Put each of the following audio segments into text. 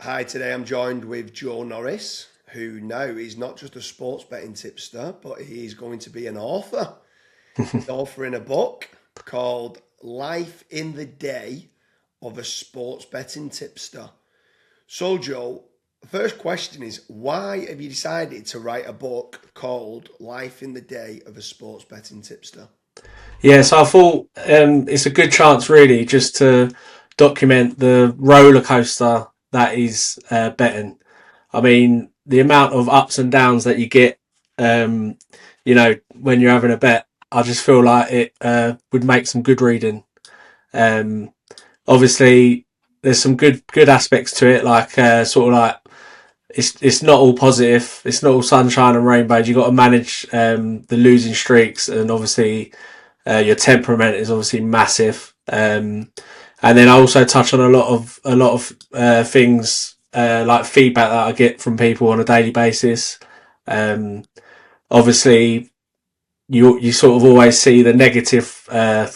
Hi, today I'm joined with Joe Norris, who now is not just a sports betting tipster, but he's going to be an author. He's authoring a book called Life in the Day of a Sports Betting Tipster. So, Joe, the first question is why have you decided to write a book called Life in the Day of a Sports Betting Tipster? Yeah, so I thought it's a good chance, really, just to document the roller coaster that is betting. I mean, the amount of ups and downs that you get, um, when you're having a bet, I just feel like it would make some good reading. Um, Obviously, there's some good aspects to it, like sort of like it's not all positive. It's not all sunshine and rainbows. You got to manage the losing streaks, and obviously your temperament is obviously massive. And then I also touch on a lot of things like feedback that I get from people on a daily basis. Um, Obviously, you sort of always see the negative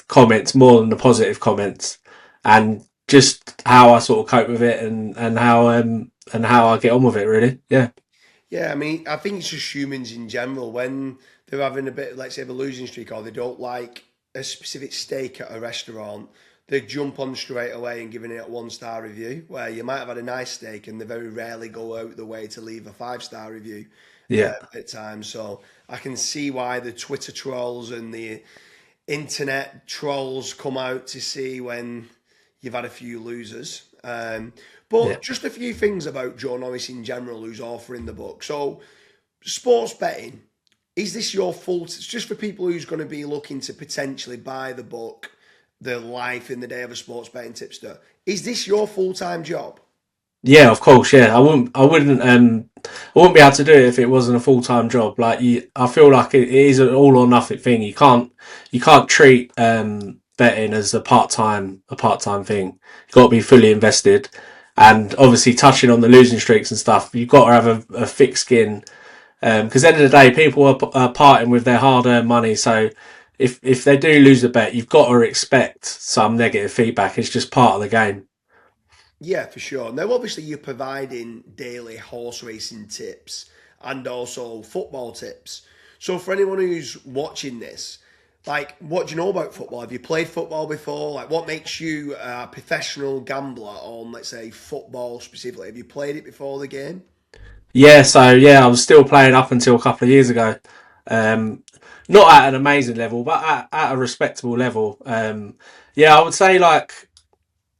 comments more than the positive comments, and just how I sort of cope with it and how I get on with it. Really, yeah. Yeah, I mean, I think it's just humans in general when they're having a bit, let's say, of a losing streak, or they don't like a specific steak at a restaurant, they jump on straight away and giving it a 1 star review. Where you might have had a nice steak, and they very rarely go out the way to leave a 5 star review Yeah. at times. So I can see why the Twitter trolls and the internet trolls come out to see when you've had a few losers. Yeah. But just a few things about Joe Norris in general, who's authoring the book. So, sports betting, is this your full? It's just for people who's going to be looking to potentially buy the book, The Life in the Day of a Sports Betting Tipster. Is this your full time job? Yeah, of course. Yeah, I wouldn't be able to do it if it wasn't a full time job. I feel like it is an all or nothing thing. You can't treat betting as a part time thing. You've got to be fully invested, and obviously touching on the losing streaks and stuff. You've got to have a thick skin because at the end of the day, people are parting with their hard earned money. So if they do lose a bet, you've got to expect some negative feedback. It's just part of the game. Yeah, for sure. Now, obviously, you're providing daily horse racing tips and also football tips. So, for anyone who's watching this, like, what do you know about football? Have you played football before? Like, what makes you a professional gambler on, let's say, football specifically? Have you played it before the game? Yeah, so yeah, I was still playing up until a couple of years ago. Um, Not at an amazing level, but at a respectable level. Yeah, I would say like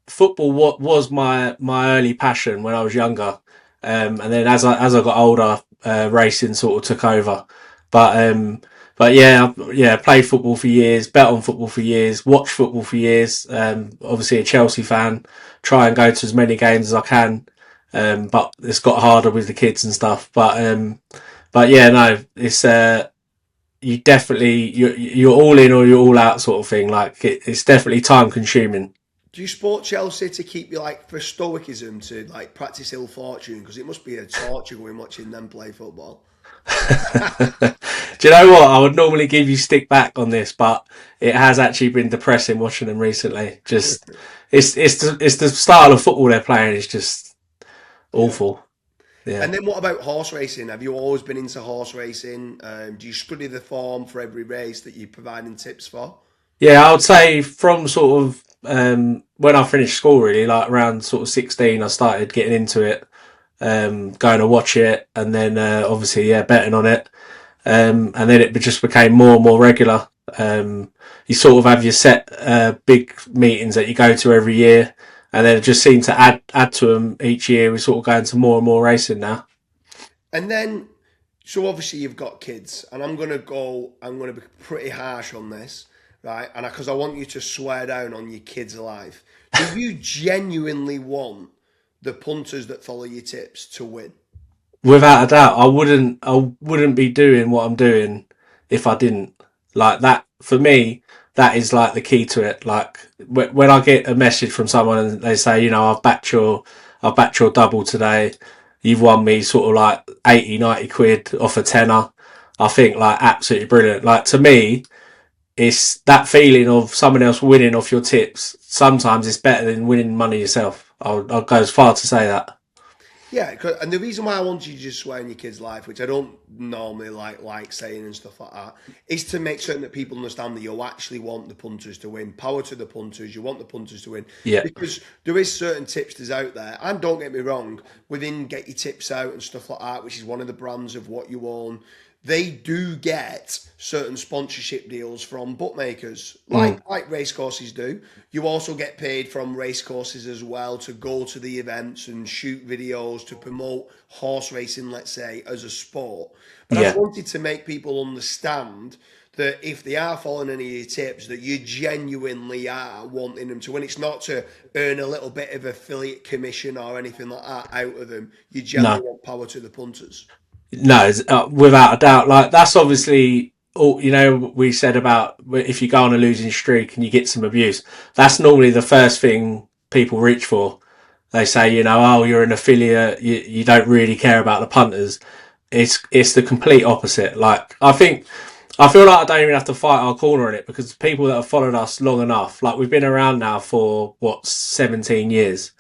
football was my early passion when I was younger, and then as I got older, racing sort of took over. But um, but yeah, played football for years, bet on football for years, watched football for years. Obviously a Chelsea fan, try and go to as many games as I can. But it's got harder with the kids and stuff. But yeah, no, it's you're all in or you're all out sort of thing. Like it's definitely time consuming. Do you support Chelsea to keep you, like, for stoicism, to, like, practice ill fortune? Because it must be a torture going watching them play football. Do you know what? I would normally give you stick back on this, but it has actually been depressing watching them recently. Just it's the style of football they're playing is just Yeah. awful. Yeah. And then what about horse racing? Have you always been into horse racing? Do you study the form for every race that you're providing tips for? Yeah, I would say from sort of when I finished school, really, like around sort of 16, I started getting into it, going to watch it, and then obviously, yeah, betting on it. And then it just became more and more regular. You sort of have your set big meetings that you go to every year, and then it just seemed to add to them each year. We're sort of going to more and more racing now. And then, so obviously you've got kids, and I'm going to be pretty harsh on this, right? And because I want you to swear down on your kids' life. Do you genuinely want the punters that follow your tips to win? Without a doubt, I wouldn't be doing what I'm doing if I didn't. Like that for me, that is like the key to it. Like when I get a message from someone and they say, I've backed your double today. You've won me sort of like 80, 90 quid off a tenner. I think like absolutely brilliant. Like to me, it's that feeling of someone else winning off your tips. Sometimes it's better than winning money yourself. I'll go as far to say that. Yeah, and the reason why I want you to just swear in your kid's life, which I don't normally like saying and stuff like that, is to make certain that people understand that you actually want the punters to win. Power to the punters. You want the punters to win. Yeah. Because there is certain tipsters out there, and don't get me wrong, within Get Your Tips Out and stuff like that, which is one of the brands of what you own, they do get certain sponsorship deals from bookmakers, like racecourses do. You also get paid from racecourses as well to go to the events and shoot videos to promote horse racing, let's say, as a sport. But I Yeah. wanted to make people understand that if they are following any of your tips, that you genuinely are wanting them to win. It's not to earn a little bit of affiliate commission or anything like that out of them. You generally No. want power to the punters. No, without a doubt. Like that's obviously all. We said about if you go on a losing streak and you get some abuse, that's normally the first thing people reach for. They say, oh, you're an affiliate. You don't really care about the punters. It's the complete opposite. Like I feel like I don't even have to fight our corner in it because people that have followed us long enough, like we've been around now for 17 years.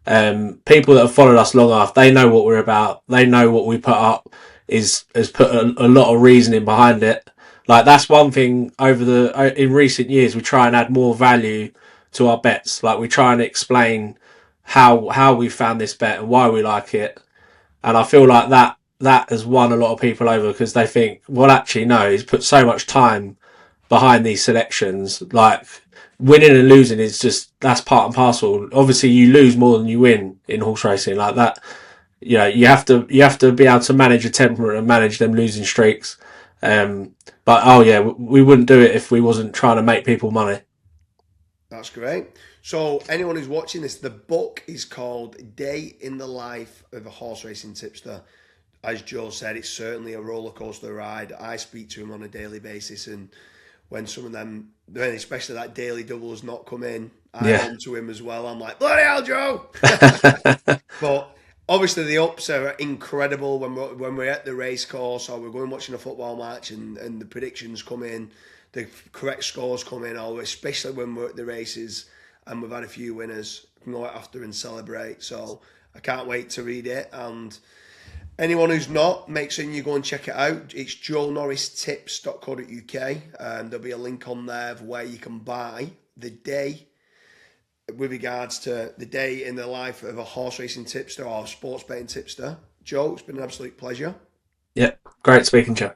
People that have followed us long enough, they know what we're about. They know what we put up has put a lot of reasoning behind it. Like that's one thing in recent years, we try and add more value to our bets. Like we try and explain how we found this bet and why we like it. And I feel like that has won a lot of people over because they think, well, actually, no, he's put so much time behind these selections. Like winning and losing is that's part and parcel. Obviously, you lose more than you win in horse racing like that. You have to be able to manage your temperament and manage them losing streaks. But oh yeah, we wouldn't do it if we wasn't trying to make people money. That's great. So, anyone who's watching this, the book is called Day in the Life of a Horse Racing Tipster. As Joe said, it's certainly a roller coaster ride. I speak to him on a daily basis, and when some of them, especially that daily double has not come in, I'm Yeah. on to him as well. I'm like, bloody hell, Joe! But obviously, the ups are incredible when we're at the race course or we're going watching a football match and the predictions come in, the correct scores come in, or especially when we're at the races and we've had a few winners, we can go out after and celebrate. So I can't wait to read it. And anyone who's not, make sure you go and check it out. It's joenorristips.co.uk. There'll be a link on there of where you can buy the day with regards to the day in the life of a horse racing tipster or sports betting tipster. Joe, it's been an absolute pleasure. Yeah. Great speaking to you.